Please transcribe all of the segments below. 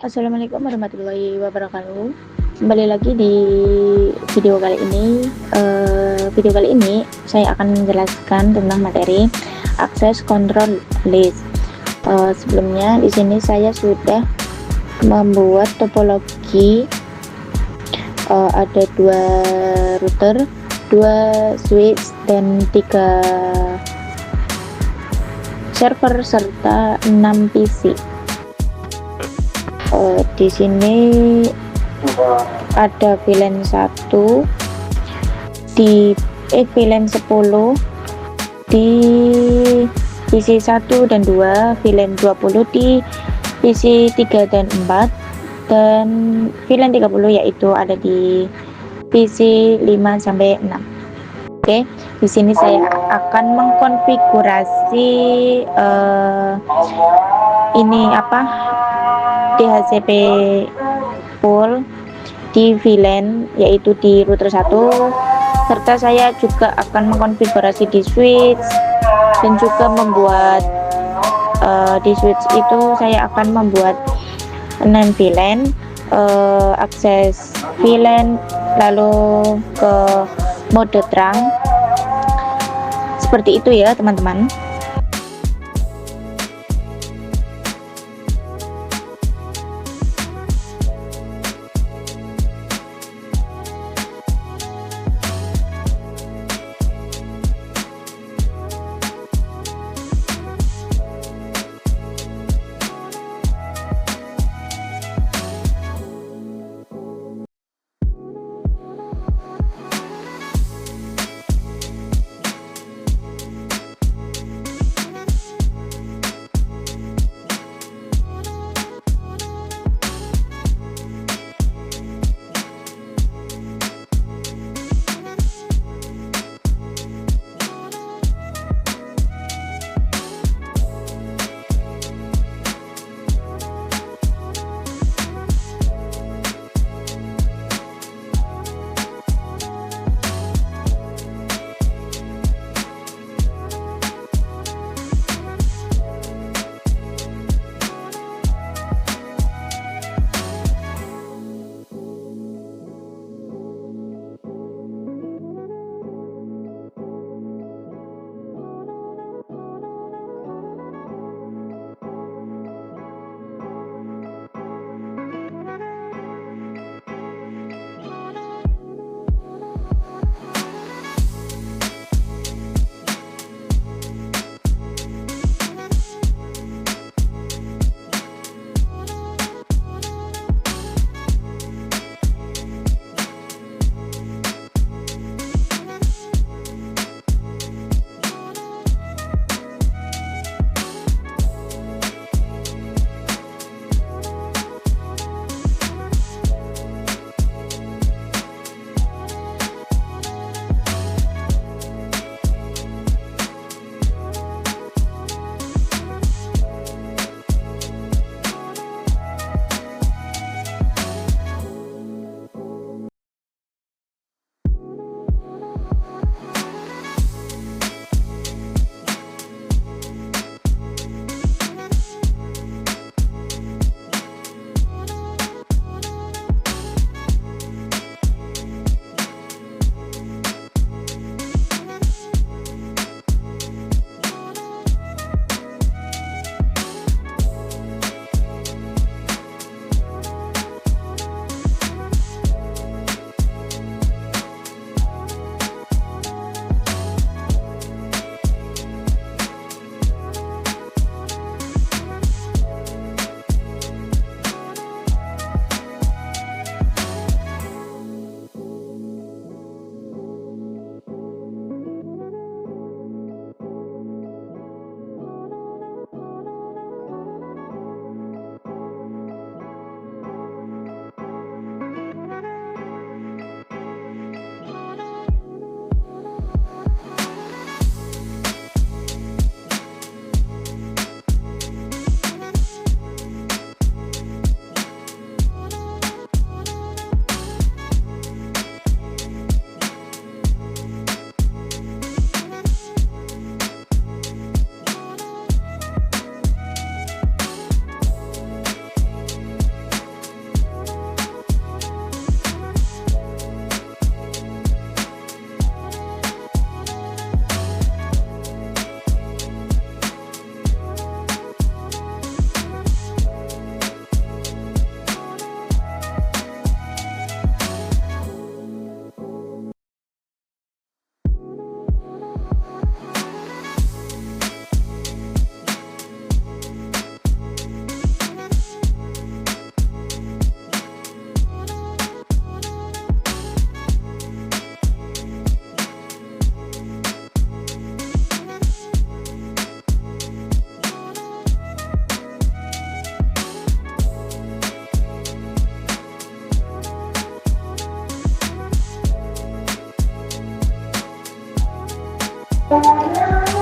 Assalamualaikum warahmatullahi wabarakatuh. Kembali lagi di video kali ini. Video kali ini saya akan menjelaskan tentang materi akses control list. Sebelumnya di sini saya sudah membuat topologi. Ada 2 router, 2 switch, dan 3 server serta 6 PC. Di sini ada VLAN 1 di VLAN 10 di PC 1 dan 2, VLAN 20 di PC 3 dan 4, dan VLAN 30 yaitu ada di PC 5 sampai 6. Oke, di sini saya akan mengkonfigurasi DHCP pool di VLAN yaitu di router 1, serta saya juga akan mengkonfigurasi di switch, dan juga membuat di switch itu saya akan membuat 6 VLAN, akses VLAN, lalu ke mode terang. Seperti itu ya teman-teman.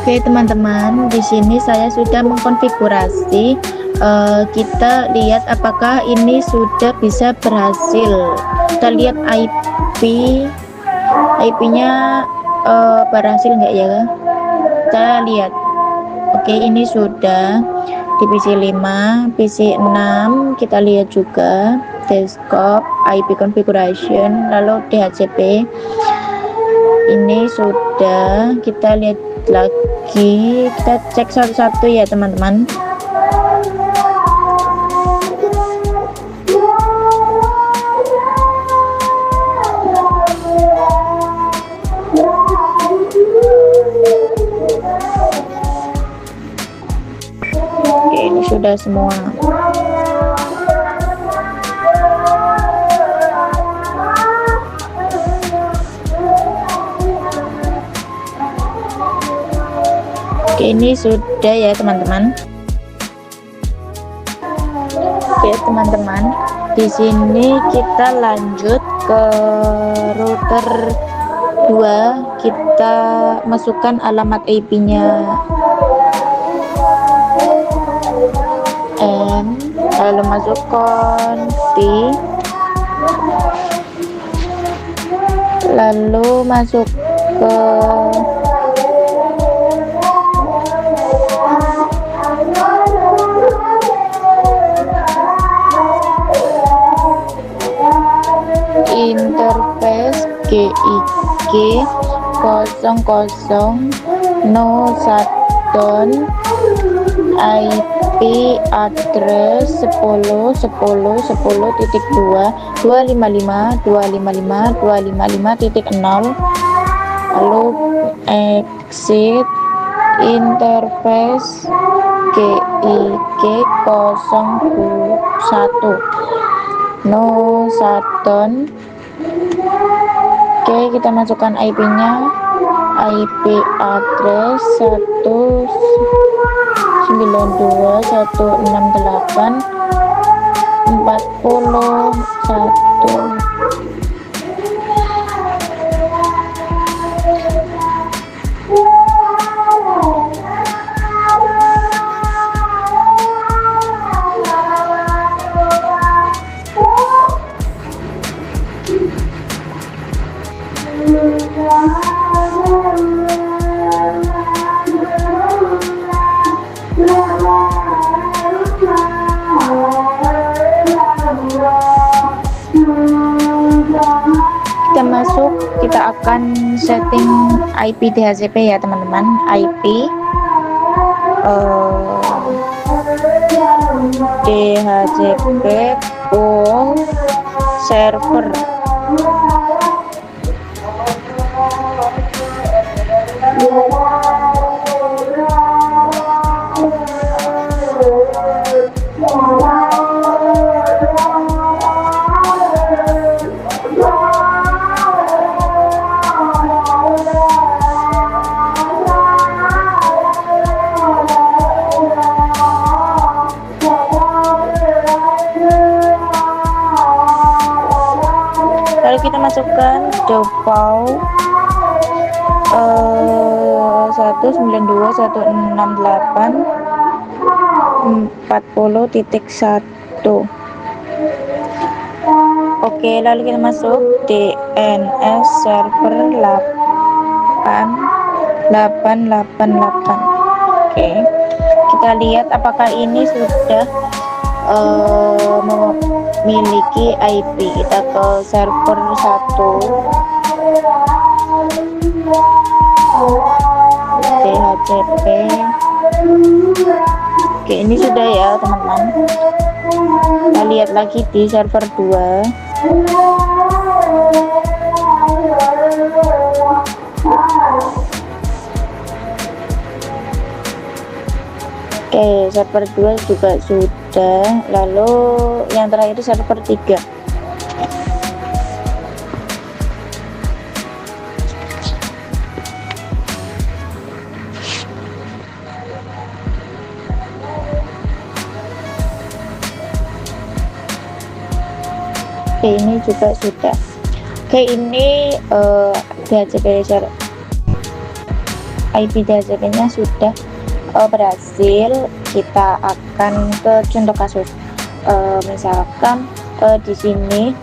Oke teman-teman, di sini saya sudah mengkonfigurasi. Kita lihat apakah ini sudah bisa berhasil. Kita lihat IP-nya berhasil enggak ya? Kita lihat. Oke, ini sudah di PC 5, PC 6. Kita lihat juga desktop, IP configuration, lalu DHCP. Ini sudah, kita lihat lagi, kita cek satu-satu ya teman-teman. Oke, ini sudah semua. Oke, ini sudah ya teman-teman. Oke teman-teman, di sini kita lanjut ke router 2. Kita masukkan alamat IP-nya M, lalu masuk konfig, lalu masuk ke interface GIG 0001 IP address 10.10.2.255.255.255.0, lalu exit interface GIG 01 Oke, kita masukkan IP-nya, IP address 192.168.41. Kita masuk, kita akan setting IP DHCP ya teman-teman. IP DHCP pool server. Lalu kita masukkan default 192.168.40.1. Oke, lalu kita masuk DNS server 8888. Oke, kita lihat apakah ini sudah memiliki IP. Kita ke server 1 DHCP. Oke, ini sudah ya teman-teman. Kita lihat lagi di server 2. Oke, server 2 juga sudah. Lalu yang terakhir itu server 3. Oke, ini juga sudah. Oke, ini DHCP server. IP dasarnya sudah berhasil, kita akan ke contoh kasus. Misalkan di sini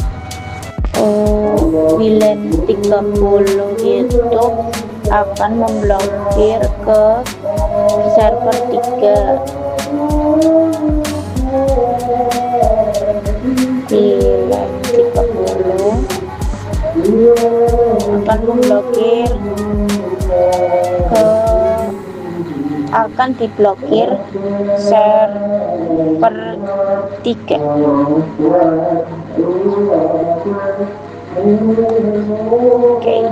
VLAN 30 itu akan memblokir ke server 3. VLAN 30 akan memblokir akan diblokir server 3. Oke,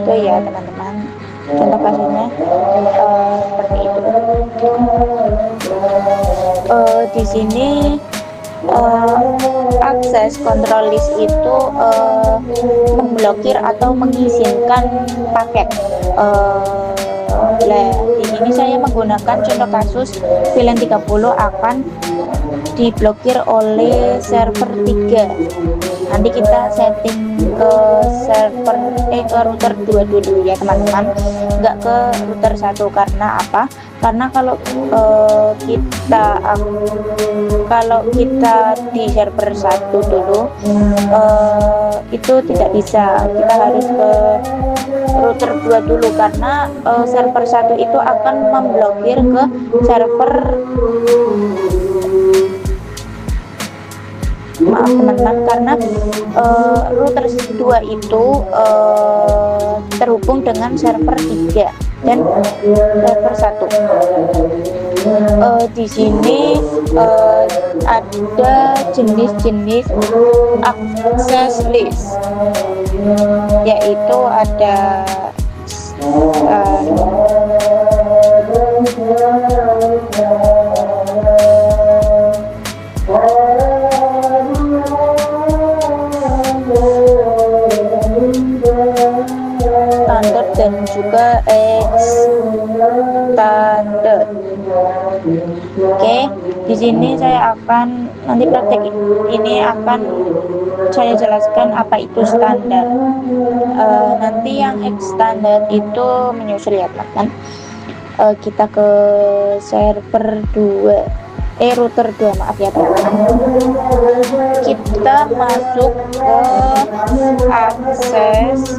itu ya teman-teman, contoh kasusnya seperti itu. Di sini akses control list itu memblokir atau mengizinkan paket. Di sini saya menggunakan contoh kasus VLAN 30 akan diblokir oleh server 3. Nanti kita setting ke server ke router 2 dulu ya teman-teman, enggak ke router 1. Karena apa? Karena kalau kita di server 1 dulu itu tidak bisa, kita harus ke router 2 dulu, karena server 1 itu akan memblokir ke server, maaf teman-teman, karena router 2 itu terhubung dengan server 3 dan server 1. Di sini ada jenis-jenis akses list, yaitu ada standar dan juga standar. Oke, di sini saya akan nanti praktek ini akan saya jelaskan apa itu standar. Nanti yang standar itu menyusul ya teman-teman. Kita ke server 2 router 2, maaf ya teman-teman. Kita masuk ke akses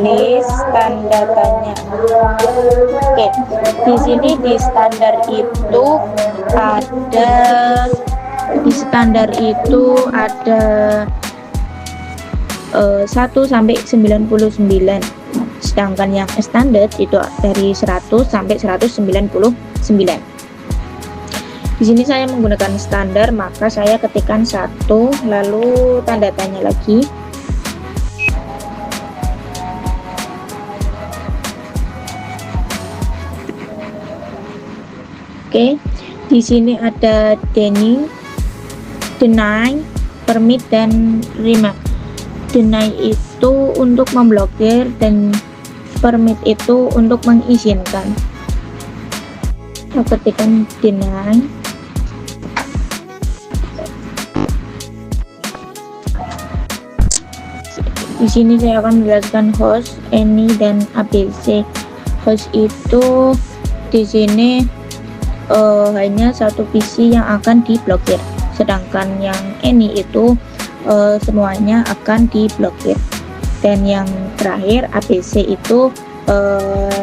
list standarnya. Oke, di sini di standar itu ada 1 sampai 99, sedangkan yang standar itu dari 100 sampai 199. Di sini saya menggunakan standar, maka saya ketikkan 1 lalu tanda tanya lagi. Oke, di sini ada deny, permit dan remark. Deny itu untuk memblokir dan permit itu untuk mengizinkan. Saya ketikkan deny. Di sini saya akan menjelaskan host, any dan ABC. Host itu di sini hanya satu PC yang akan diblokir, sedangkan yang any itu semuanya akan diblokir. Dan yang terakhir ABC itu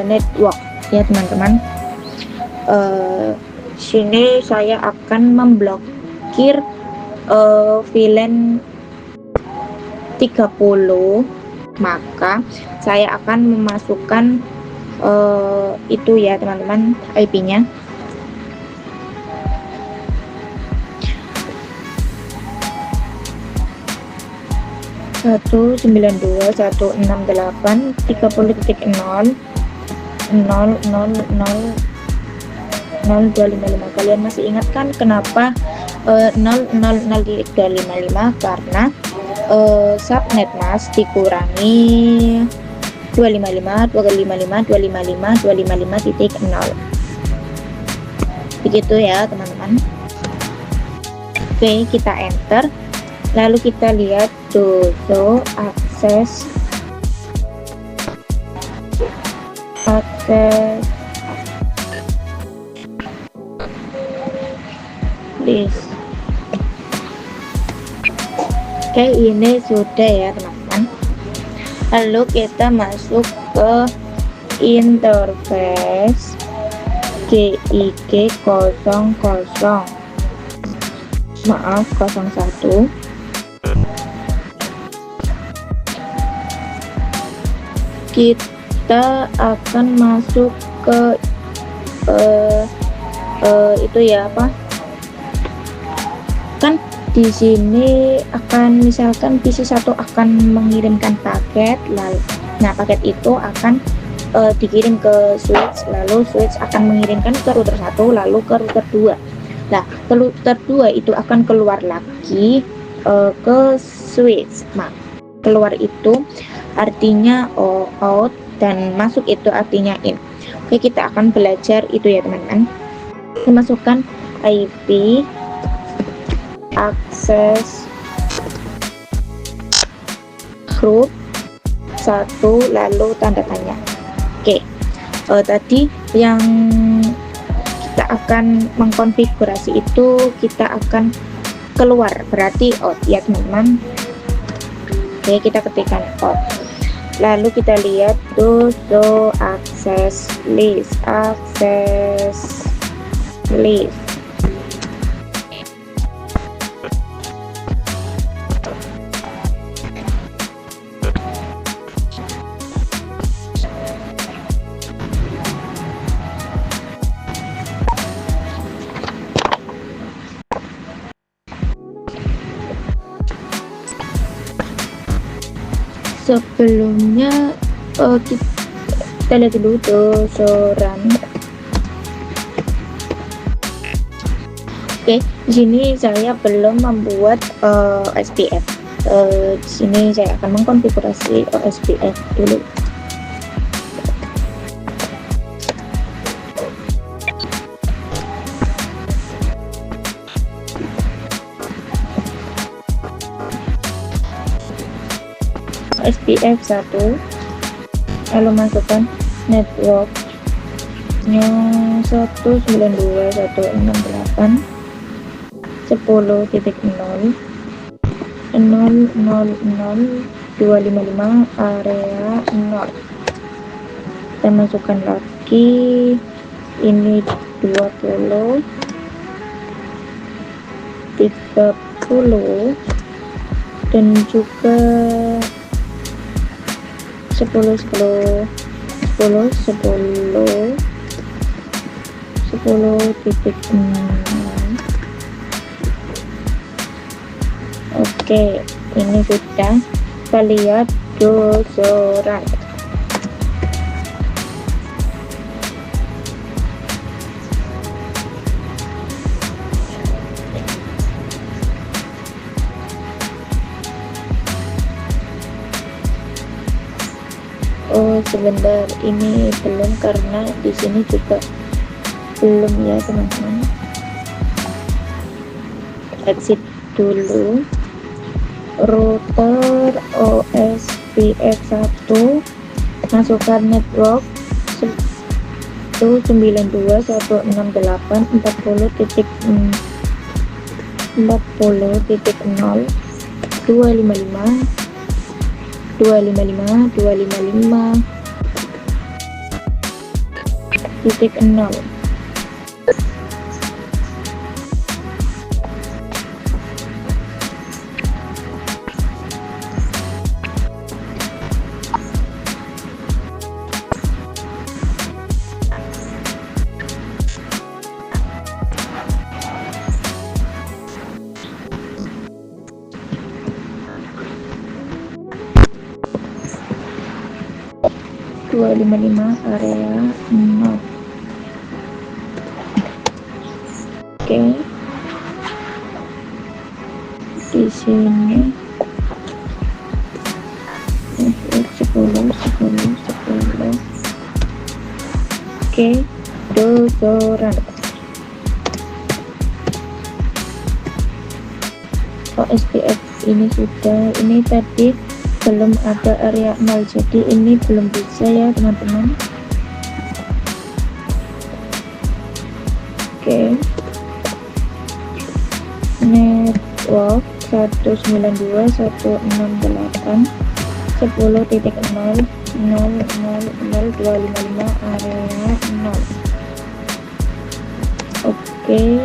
network ya teman-teman. Sini saya akan memblokir VLAN 30, maka saya akan memasukkan itu ya teman-teman, IP-nya. Satu 192.168.30.0.0.0.0.255. Kalian masih ingat kan kenapa 0.0.0.255? Karena subnet mas dikurangi 255.255.255.255.0. Begitu ya teman-teman. Oke, kita enter, lalu kita lihat dodo akses akses list. Oke, ini sudah ya teman-teman. Lalu kita masuk ke interface GIG 00, maaf 01. Kita akan masuk ke itu ya, apa kan di sini akan misalkan PC1 akan mengirimkan paket, lalu nah paket itu akan dikirim ke switch, lalu switch akan mengirimkan ke router 1 lalu ke router 2. Nah, ke router 2 itu akan keluar lagi ke switch. Nah, keluar itu artinya out dan masuk itu artinya in. Oke, kita akan belajar itu ya teman-teman. Kita masukkan IP akses group 1 lalu tanda tanya. Oke, tadi yang kita akan mengkonfigurasi itu kita akan keluar, berarti out ya teman-teman. Oke, kita ketikkan out, lalu kita lihat to show access list. Sebelumnya kita lihat dulu dosoran. Oke, di sini saya belum membuat OSPF. Di sini saya akan mengkonfigurasi OSPF dulu. SPF 1, lalu masukkan networknya 192.168.10.0 000.255 area 0. Kita masukkan lagi ini 20 30 dan juga 10 titik 6. Oke, ini sudah. Kita lihat dosoran. Oh sebentar, ini belum karena di sini juga belum ya teman-teman. Exit dulu. Router OSPF 1, masukkan network 1.9.40.0 255 area 0. Oke, di sini 10. Oke, dosoran. OSPF ini sudah, ini tadi belum ada area 0, jadi ini belum bisa ya teman-teman. Oke, network 192.168.10.0.000.255 area 0. Oke,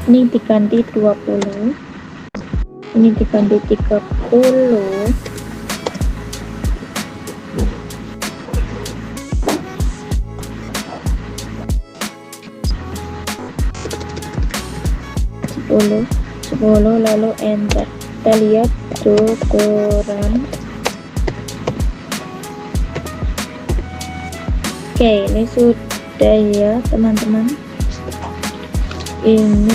ini diganti 20, ini diganti 30, lalu enter. Kita lihat ukuran. Oke, ini sudah ya teman-teman. Ini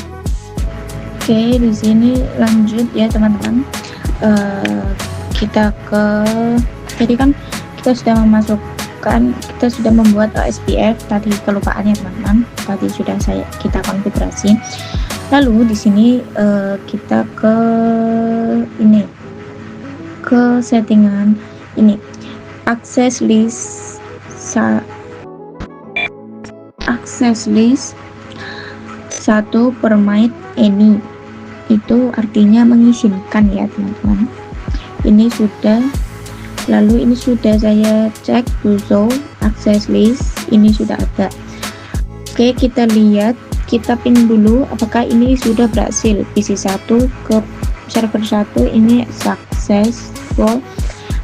oke, di sini lanjut ya teman-teman. Kita ke, jadi kan kita sudah kita sudah membuat OSPF tadi, kelupaan ya teman-teman. Tadi sudah kita konfigurasi. Lalu di sini kita ke ini, ke settingan ini, access list 1 permit any, itu artinya mengizinkan ya teman-teman. Ini sudah, lalu ini sudah saya cek to show access list, ini sudah ada. Oke, kita lihat, kita pin dulu apakah ini sudah berhasil. PC 1 ke server 1 ini successful.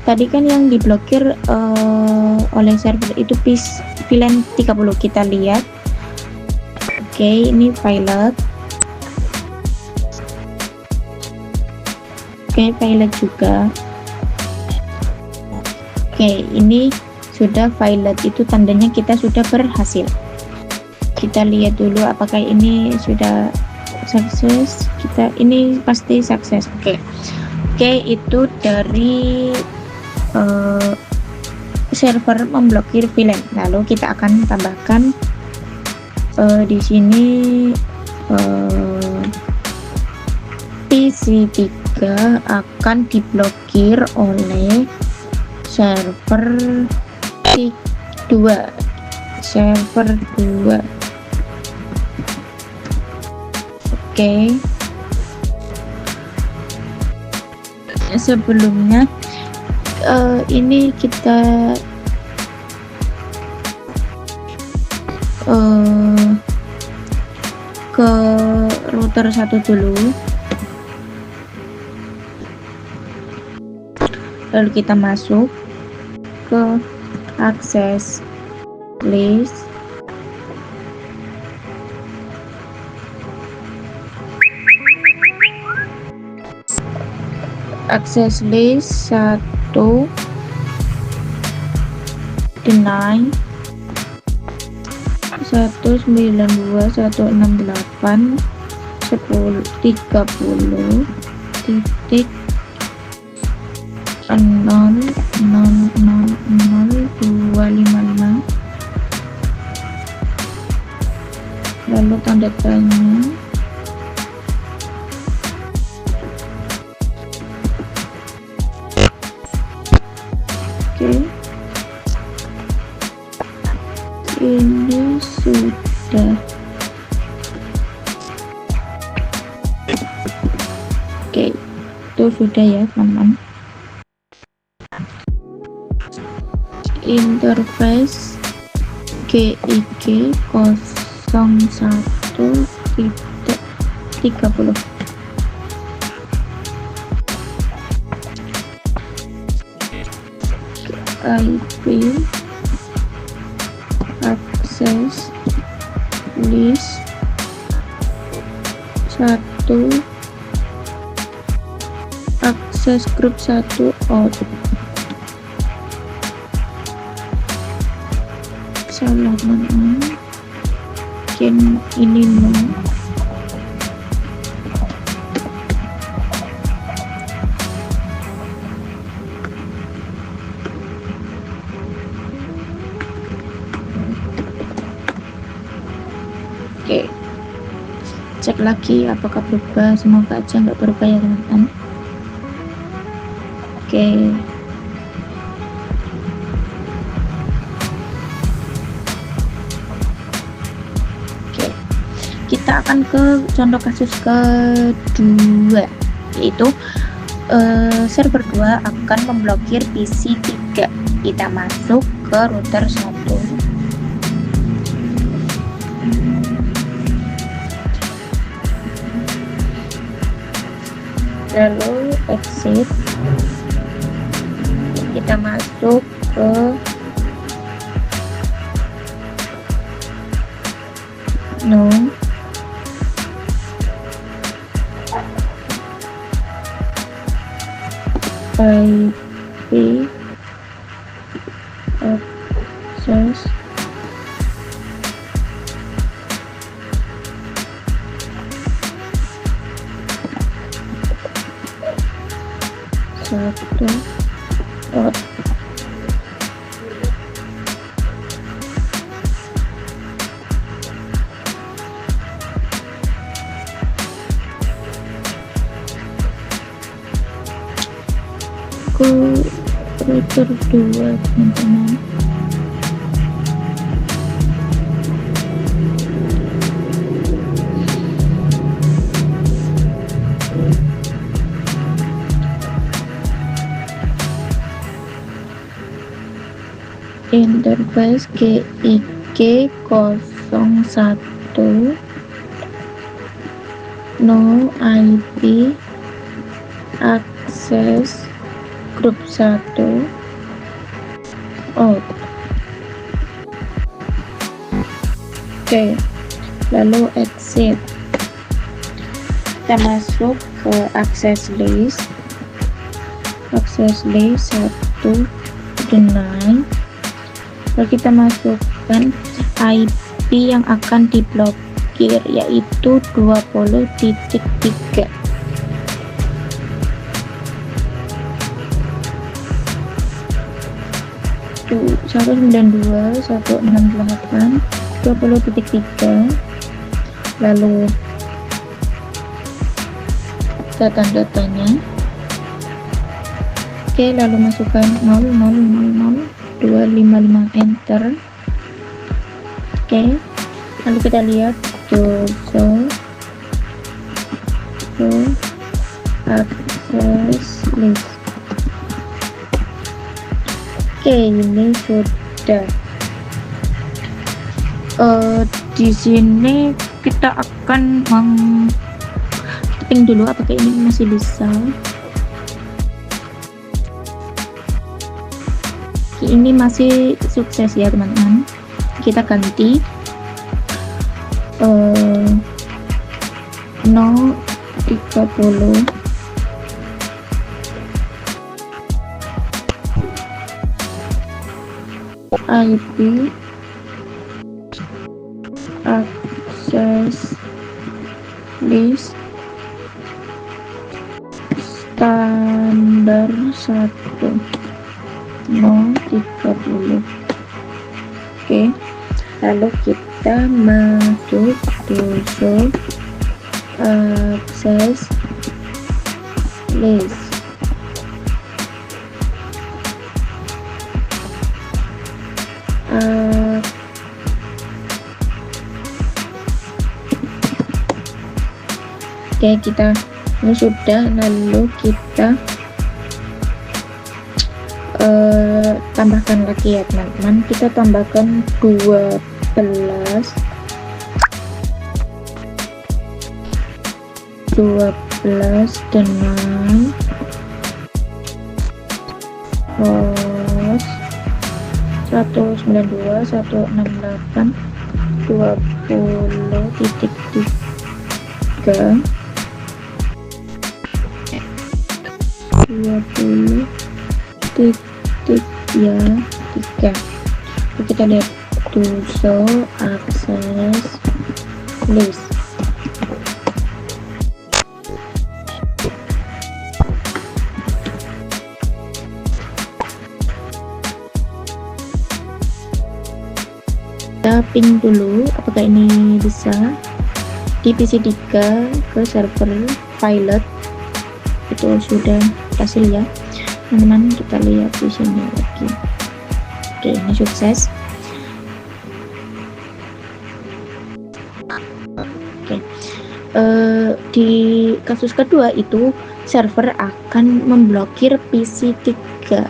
Tadi kan yang diblokir oleh server itu VLAN 30, kita lihat. Oke, ini pilot. Oke, pilot juga. Oke, ini sudah pilot, itu tandanya kita sudah berhasil. Kita lihat dulu apakah ini sudah sukses. Ini pasti sukses. Oke, itu dari server memblokir VLAN. Lalu kita akan tambahkan di sini PC 3 akan diblokir oleh server 2. Oke, sebelumnya ini kita ke router 1 dulu, lalu kita masuk ke access list. Access list 1 deny 192.168.10.000.255, lalu tanda tanya. Oke, ini sudah. Oke, itu sudah ya teman-teman. Interface GIG 01.30, IP access list 1, akses grup 1 out. Salah teman-teman, mungkin ini no. Oke, cek lagi apakah berubah. Semoga aja nggak berubah ya teman-teman. Oke, kita akan ke contoh kasus kedua, yaitu server 2 akan memblokir PC 3. Kita masuk ke router 1, lalu exit, kita masuk ke no IP access satu dot ke router 2, teman-teman. Interface GIG 01 no IP akses grup 1 out. Oke, lalu exit, kita masuk ke access list 1 deny, lalu kita masukkan IP yang akan diblokir, yaitu 20.3. 192.168.20.3, lalu data-datanya. Oke, lalu masukkan 0000255 enter. Oke, lalu kita lihat doso access list. Oke, ini sudah. Di sini kita akan ping dulu apakah ini masih bisa. Oke, ini masih sukses ya teman-teman. Kita ganti 030 IP access list standar 1.0.30. Oke, lalu kita masuk doso access list. Oke, kita ini sudah, lalu kita tambahkan lagi ya teman-teman. Kita tambahkan 12 dengan host 192.168.20.3 3. Kita lihat doso access list. Kita ping dulu apakah ini bisa di PC 3 ke server pilot. Itu sudah hasil ya teman-teman. Kita lihat di sini lagi. Oke, ini sukses. Oke, Di kasus kedua itu server akan memblokir PC 3.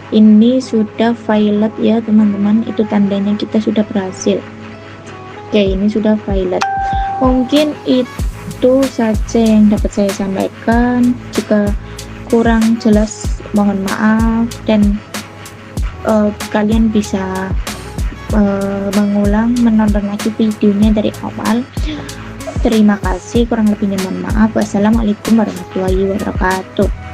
Ini sudah violet ya teman-teman, itu tandanya kita sudah berhasil. Oke, ini sudah violet. Mungkin itu saja yang dapat saya sampaikan. Jika kurang jelas mohon maaf, dan kalian bisa mengulang menonton lagi videonya dari awal. Terima kasih, kurang lebihnya mohon maaf. Wassalamualaikum warahmatullahi wabarakatuh.